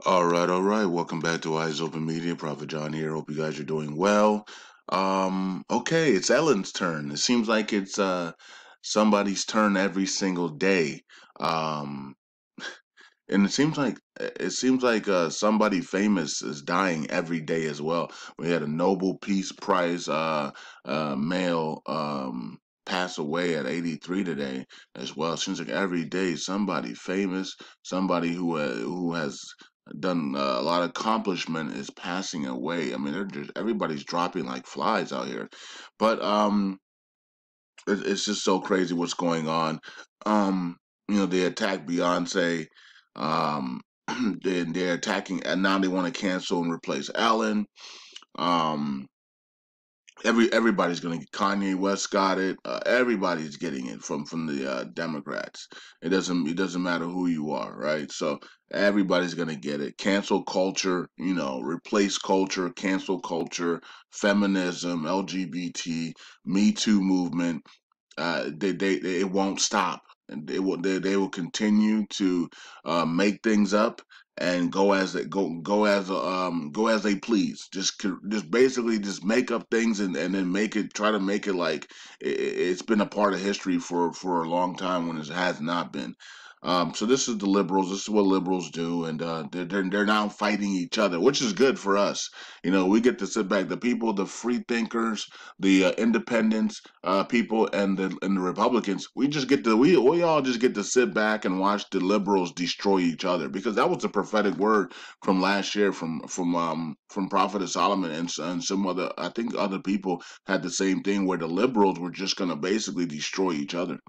All right. Welcome back to Eyes Open Media. Prophet John here. Hope you guys are doing well. Okay, it's Ellen's turn. It seems like it's somebody's turn every single day. Um, and it seems like somebody famous is dying every day as well. We had a Nobel Peace Prize male pass away at 83 today as well. It seems like every day somebody famous, somebody who has done a lot of accomplishment is passing away. I mean, everybody's dropping like flies out here, but it's just so crazy what's going on. They attacked Beyonce. Um, they're attacking, and now they want to cancel and replace Ellen. Um, everybody's going to get Kanye West got it. Everybody's getting it from the Democrats. It doesn't matter who you are, right? So everybody's going to get it. Cancel culture, replace culture, cancel culture, feminism, LGBT, Me Too movement. They it won't stop, and they will continue to make things up and go as they please. Just basically just make up things and then try to make it like it's been a part of history for a long time when it has not been. So this is the liberals. This is what liberals do, and they're now fighting each other, which is good for us. We get to sit back. The people, the free thinkers, the independents, people, and the Republicans. We all just get to sit back and watch the liberals destroy each other, because that was the prophetic word from last year from Prophet Solomon and some other, I think other people had the same thing, where the liberals were just going to basically destroy each other.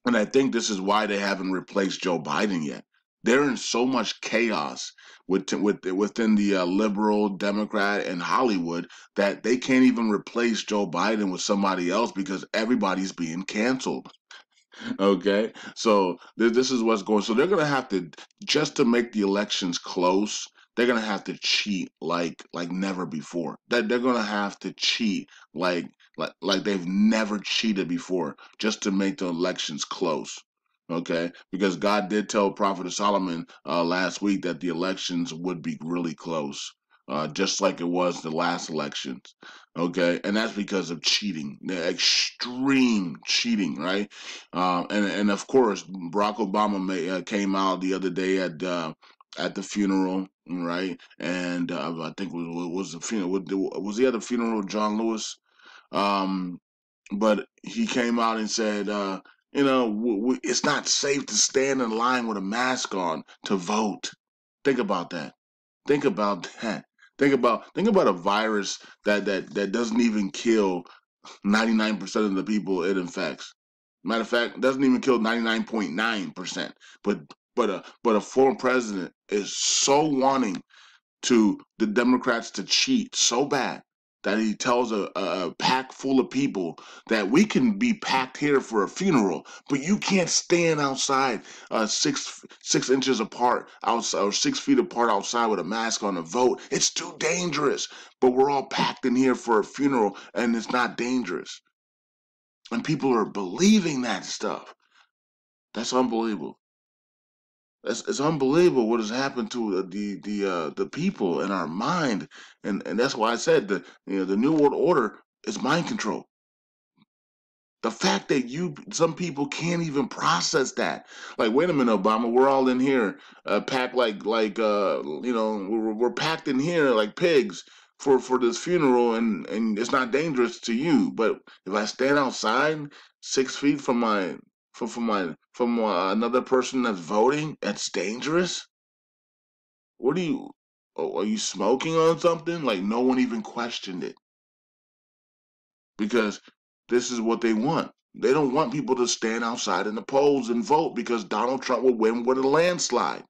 And I think this is why they haven't replaced Joe Biden yet. They're in so much chaos within the liberal Democrat and Hollywood that they can't even replace Joe Biden with somebody else, because everybody's being canceled. Okay, so this is what's going. So they're going to have to, just to make the elections close. They're going to have to cheat like never before. They're going to have to cheat like they've never cheated before, just to make the elections close. Okay, because God did tell Prophet Solomon last week that the elections would be really close, just like it was the last elections. Okay, and that's because of cheating, the extreme cheating, right? And of course, Barack Obama came out the other day at the funeral, right? And I think was the funeral. Was he at the funeral of John Lewis? Um, but he came out and said, it's not safe to stand in line with a mask on to vote. Think about that. Think about that. Think about a virus that doesn't even kill 99% of the people it infects. Matter of fact, it doesn't even kill 99.9%. But but a former president is so wanting to the Democrats to cheat so bad that he tells a pack full of people that we can be packed here for a funeral, but you can't stand outside 6 inches apart outside, or 6 feet apart outside with a mask on to vote. It's too dangerous. But we're all packed in here for a funeral, and it's not dangerous. And people are believing that stuff. That's unbelievable. It's unbelievable what has happened to the people in our mind, and that's why I said the new world order is mind control. The fact that some people can't even process that. Like, wait a minute, Obama, we're all in here, packed we're packed in here like pigs for this funeral, and it's not dangerous to you. But if I stand outside 6 feet from another person that's voting, that's dangerous. What are you? Oh, are you smoking on something? Like, no one even questioned it, because this is what they want. They don't want people to stand outside in the polls and vote, because Donald Trump will win with a landslide.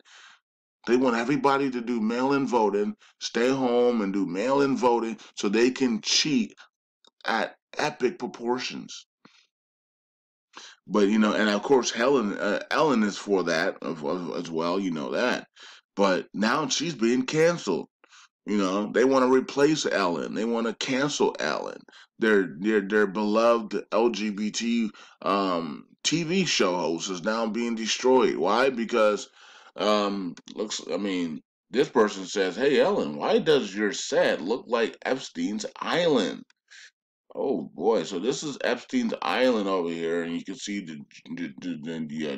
They want everybody to do mail-in voting, stay home and do mail-in voting, so they can cheat at epic proportions. But and of course, Ellen is for that as well. You know that. But now she's being canceled. They want to replace Ellen. They want to cancel Ellen. Their beloved LGBT TV show host is now being destroyed. Why? Because Looks. I mean, this person says, "Hey, Ellen, why does your set look like Epstein's island?" Oh boy, so this is Epstein's Island over here, and you can see the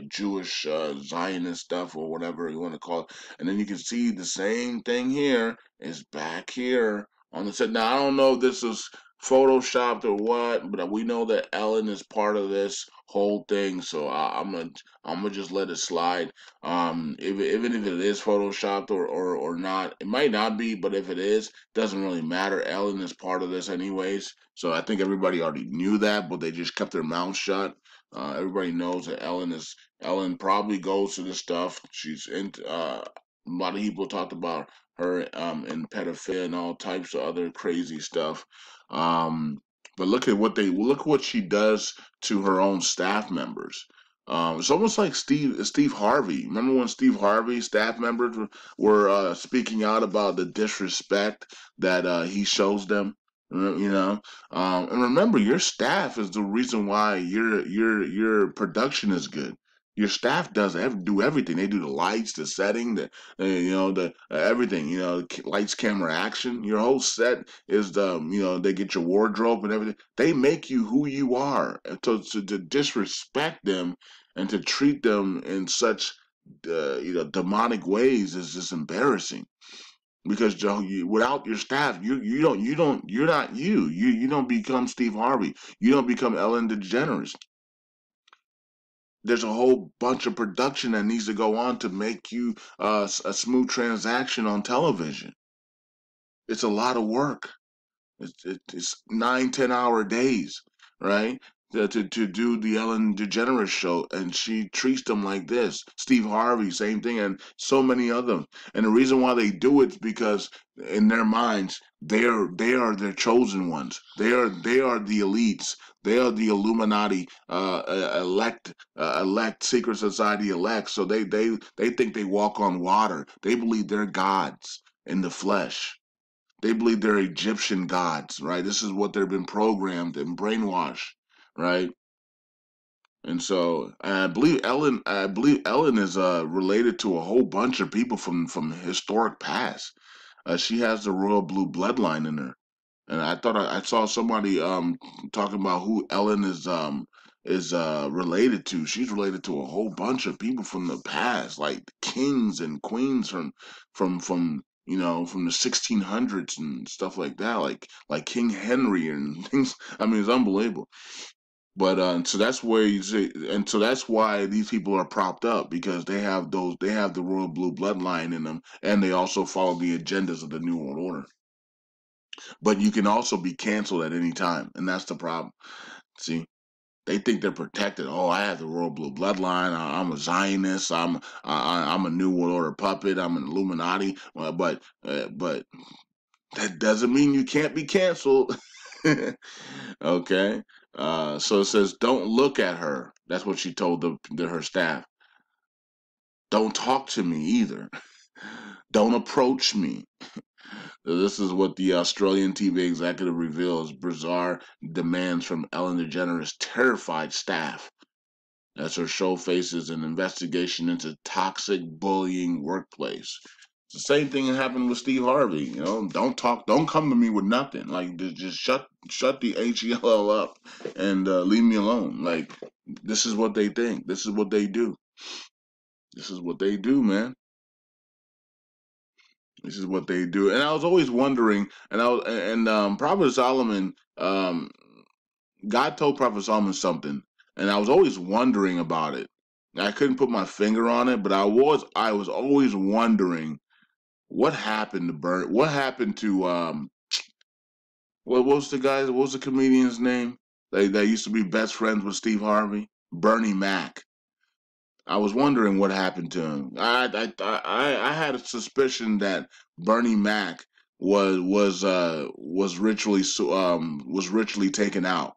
Jewish Zionist stuff or whatever you want to call it, and then you can see the same thing here is back here on the set. Now I don't know if this is photoshopped or what, but we know that Ellen is part of this whole thing, so I'm gonna just let it slide. Even if it is photoshopped or not, it might not be, but if it is, doesn't really matter. Ellen is part of this anyways. So I think everybody already knew that, but they just kept their mouth shut. Everybody knows that Ellen probably goes to this stuff. She's into a lot of people talked about her in pedophilia and all types of other crazy stuff. Um, but look what she does to her own staff members. It's almost like Steve Harvey. Remember when Steve Harvey staff members were speaking out about the disrespect that he shows them? You know, and remember, your staff is the reason why your production is good. Your staff do everything. They do the lights, the setting, the everything. Lights, camera, action. Your whole set is they get your wardrobe and everything. They make you who you are. And to disrespect them and to treat them in such demonic ways is just embarrassing because Joe, without your staff, you're not you don't become Steve Harvey. You don't become Ellen DeGeneres. There's a whole bunch of production that needs to go on to make you a smooth transaction on television. It's a lot of work. It's 9, 10 hour days, right? To do the Ellen DeGeneres show, and she treats them like this. Steve Harvey, same thing, and so many others. And the reason why they do it is because in their minds, they are their chosen ones. They are the elites. They are the Illuminati elect secret society elect. So they think they walk on water. They believe they're gods in the flesh. They believe they're Egyptian gods, right? This is what they've been programmed and brainwashed, right? And so I believe Ellen is related to a whole bunch of people from historic past. She has the royal blue bloodline in her. And I thought I saw somebody talking about who Ellen is related to. She's related to a whole bunch of people from the past, like kings and queens from the 1600s and stuff like that, like King Henry and things. I mean, it's unbelievable. But so that's where you see, and so that's why these people are propped up because they have the royal blue bloodline in them, and they also follow the agendas of the New World Order. But you can also be canceled at any time, and that's the problem. See, they think they're protected. Oh, I have the royal blue bloodline. I'm a Zionist. I'm a New World Order puppet. I'm an Illuminati. But that doesn't mean you can't be canceled. Okay. So it says, don't look at her. That's what she told her staff. Don't talk to me either. Don't approach me. This is what the Australian TV executive reveals bizarre demands from Ellen DeGeneres' terrified staff as her show faces an investigation into toxic bullying workplace. It's the same thing that happened with Steve Harvey. Don't come to me with nothing. Like just shut the HELL up and leave me alone. Like this is what they think. This is what they do. This is what they do, man. This is what they do. And I was always wondering, Prophet Solomon, God told Prophet Solomon something, and I was always wondering about it. I couldn't put my finger on it, but I was always wondering what happened to Bert. What happened to what was the comedian's name? They used to be best friends with Steve Harvey, Bernie Mac. I was wondering what happened to him. I had a suspicion that Bernie Mac was ritually taken out.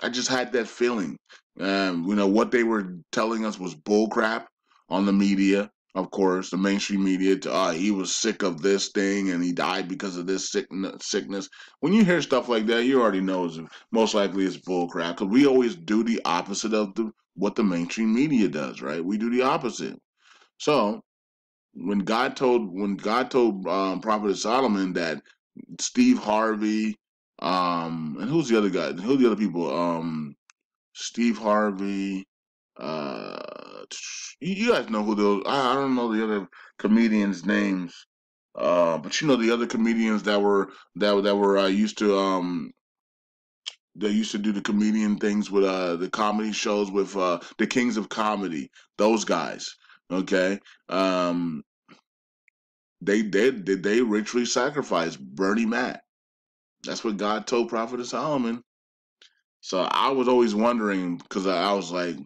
I just had that feeling. What they were telling us was bullcrap on the media. Of course, the mainstream media. He was sick of this thing and he died because of this sickness. When you hear stuff like that, you already know most likely it's bullcrap. Because we always do the opposite of what the mainstream media does, right? We do the opposite. So when God told Prophet Solomon that Steve Harvey, and who's the other guy? Who the other people? Steve Harvey. You guys know who those? I don't know the other comedians' names. But you know the other comedians that were used to they used to do the comedian things with the comedy shows with the Kings of Comedy. Those guys. Okay. Um, they ritually sacrificed Bernie Mac. That's what God told Prophet Solomon. So I was always wondering because I was like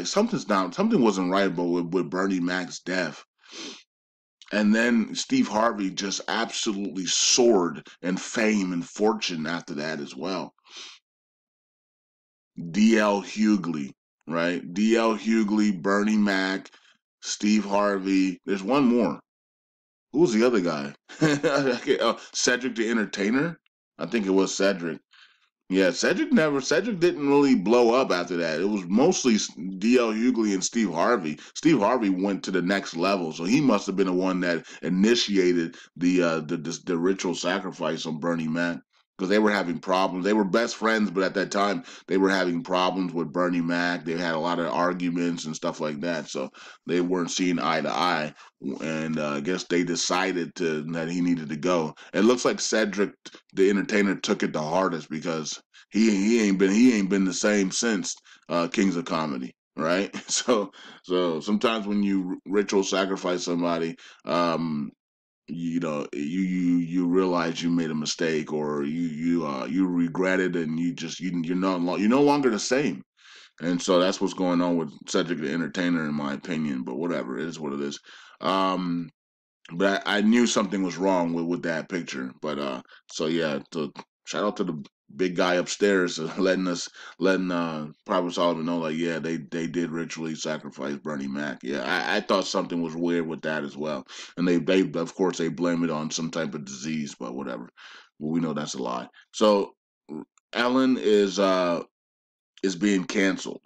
something wasn't right about with Bernie Mac's death. And then Steve Harvey just absolutely soared in fame and fortune after that as well. D.L. Hughley, right? D.L. Hughley, Bernie Mac, Steve Harvey. There's one more. Who was the other guy? Cedric the Entertainer? I think it was Cedric. Yeah, Cedric didn't really blow up after that. It was mostly D.L. Hughley and Steve Harvey. Steve Harvey went to the next level, so he must have been the one that initiated the ritual sacrifice on Bernie Mac because they were having problems. They were best friends, but at that time they were having problems with Bernie Mac. They had a lot of arguments and stuff like that, so they weren't seeing eye to eye. And I guess they decided that he needed to go. It looks like Cedric the Entertainer took it the hardest because he ain't been the same since Kings of Comedy, right? So sometimes when you ritual sacrifice somebody, you realize you made a mistake or you regret it and you're no longer the same. And so that's what's going on with Cedric the Entertainer, in my opinion. But whatever, it is what it is. Um, but I knew something was wrong with that picture. But so yeah, shout out to the big guy upstairs letting Prophet Solomon know like yeah they did ritually sacrifice Bernie Mac. Yeah, I thought something was weird with that as well, and they of course they blame it on some type of disease, but whatever. Well, we know that's a lie. So Ellen is being canceled.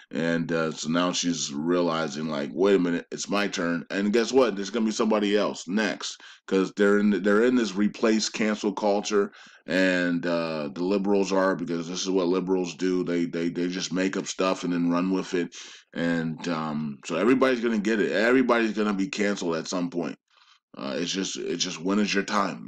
And so now she's realizing, like, wait a minute, it's my turn. And guess what? There's gonna be somebody else next because they're in this replace cancel culture, and the liberals are because this is what liberals do. They just make up stuff and then run with it, and so everybody's gonna get it. Everybody's gonna be canceled at some point. It's just when is your time?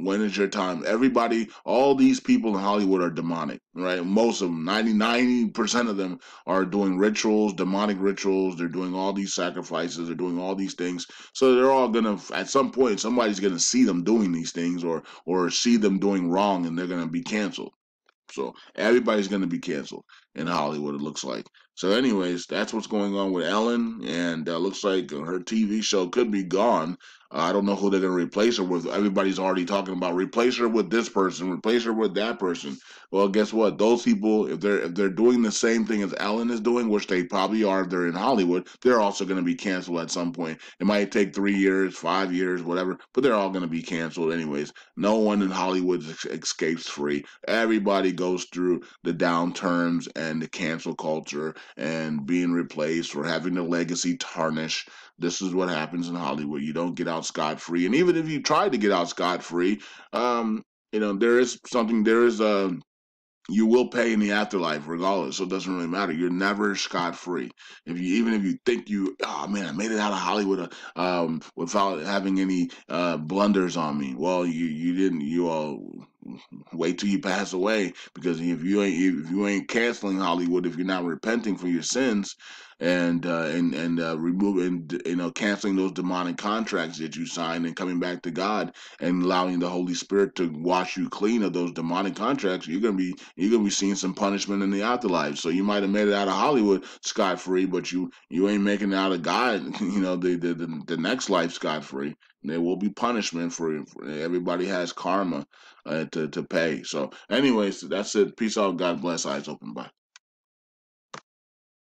When is your time? Everybody, all these people in Hollywood are demonic, right? Most of them, 90% of them are doing rituals, demonic rituals. They're doing all these sacrifices. They're doing all these things. So they're all gonna, at some point, somebody's gonna see them doing these things or see them doing wrong, and they're gonna be canceled. So everybody's going to be canceled in Hollywood, it looks like. So, anyways, that's what's going on with Ellen, and looks like her TV show could be gone. I don't know who they're going to replace her with. Everybody's already talking about replace her with this person, replace her with that person. Well, guess what? Those people, if they're doing the same thing as Ellen is doing, which they probably are, if they're in Hollywood, they're also going to be canceled at some point. It might take 3 years, 5 years, whatever, but they're all going to be canceled anyways. No one in Hollywood escapes free. Everybody goes through the downturns and the cancel culture and being replaced or having their legacy tarnished. This is what happens in Hollywood. You don't get out scot free, and even if you try to get out scot free, there is something. There is a you will pay in the afterlife regardless, so it doesn't really matter. You're never scot free. Even if you think oh man, I made it out of Hollywood without having any blunders on me. Well, you didn't. You all wait till you pass away, because if you ain't canceling Hollywood, if you're not repenting for your sins and removing, canceling those demonic contracts that you signed and coming back to God and allowing the Holy Spirit to wash you clean of those demonic contracts, you're gonna be seeing some punishment in the afterlife. So you might have made it out of Hollywood scot free, but you ain't making it out of God. The next life scot free. There will be punishment for everybody has karma to pay. So, anyways, that's it. Peace out. God bless. Eyes open. Bye.